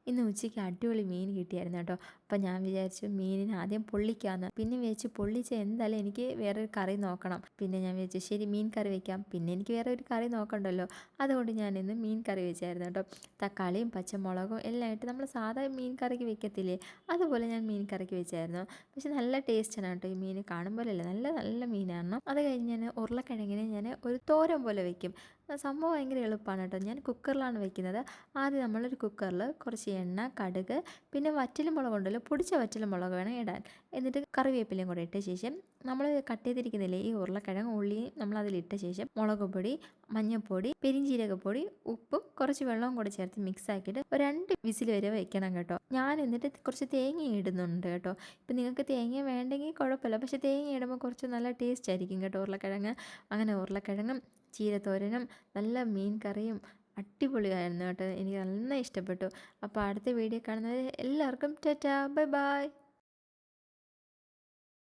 ഇന്ന് ഉച്ചയ്ക്ക് അടിപൊളി മീൻ കിട്ടിയായിരുന്നു കേട്ടോ. അപ്പോൾ ഞാൻ വിചാരിച്ചു മീനിന് ആദ്യം പൊള്ളിക്കാമെന്ന്. പിന്നെ വിചാരിച്ചു പൊള്ളിച്ച് എന്തായാലും എനിക്ക് വേറൊരു കറി നോക്കണം. പിന്നെ ഞാൻ വിചാരിച്ചു ശരി മീൻ കറി വെക്കാം, പിന്നെ എനിക്ക് വേറെ ഒരു കറി നോക്കണ്ടല്ലോ. അതുകൊണ്ട് ഞാൻ ഇന്ന് മീൻ കറി വെച്ചായിരുന്നു കേട്ടോ. തക്കാളിയും പച്ചമുളകും എല്ലാം ഇട്ട് നമ്മൾ സാധാ മീൻ കറിക്ക് വെക്കത്തില്ലേ, അതുപോലെ ഞാൻ മീൻ കറിക്ക് വെച്ചായിരുന്നു. പക്ഷെ നല്ല ടേസ്റ്റാണ് കേട്ടോ. ഈ മീൻ കാണുമ്പോഴല്ലേ നല്ല നല്ല മീനാണ്. അത് കഴിഞ്ഞ് ഞാൻ ഉരുളക്കിഴങ്ങിനെ ഞാൻ ഒരു തോരൻ പോലെ വെക്കും. സംഭവം ഭയങ്കര എളുപ്പമാണ് കേട്ടോ. ഞാൻ കുക്കറിലാണ് വെക്കുന്നത്. ആദ്യം നമ്മളൊരു കുക്കറിൽ കുറച്ച് എണ്ണ, കടുക്, പിന്നെ വറ്റൽമുളക് ഉണ്ടല്ലോ, പൊടിച്ച വറ്റൽമുളക് വേണം ഇടാൻ. എന്നിട്ട് കറിവേപ്പിലയും കൂടെ ഇട്ട ശേഷം നമ്മൾ കട്ട് ചെയ്തിരിക്കുന്നില്ലേ ഈ ഉരുളക്കിഴങ്ങ്, ഉള്ളിയും നമ്മൾ അതിലിട്ട ശേഷം മുളക് പൊടി, മഞ്ഞൾപ്പൊടി, പെരിഞ്ജീരകപ്പൊടി, ഉപ്പും കുറച്ച് വെള്ളവും കൂടെ ചേർത്ത് മിക്സ് ആക്കിയിട്ട് ഒരു 2 വിസിൽ വരെ വെക്കണം കേട്ടോ. ഞാൻ എന്നിട്ട് കുറച്ച് തേങ്ങ ഇടുന്നുണ്ട് കേട്ടോ. ഇപ്പം നിങ്ങൾക്ക് തേങ്ങ വേണ്ടെങ്കിൽ കുഴപ്പമില്ല, പക്ഷേ തേങ്ങ ഇടുമ്പോൾ കുറച്ച് നല്ല ടേസ്റ്റ് ആയിരിക്കും കേട്ടോ ഉരുളക്കിഴങ്ങ്. അങ്ങനെ ഉരുളക്കിഴങ്ങും ചീരത്തോരനും നല്ല മീൻ കറിയും അടിപൊളിയായിരുന്നു കേട്ടോ. എനിക്ക് നന്നായി ഇഷ്ടപ്പെട്ടു. അപ്പോൾ അടുത്ത വീഡിയോ കാണുന്നവരെ എല്ലാവർക്കും ടാറ്റാ, ബൈ ബൈ.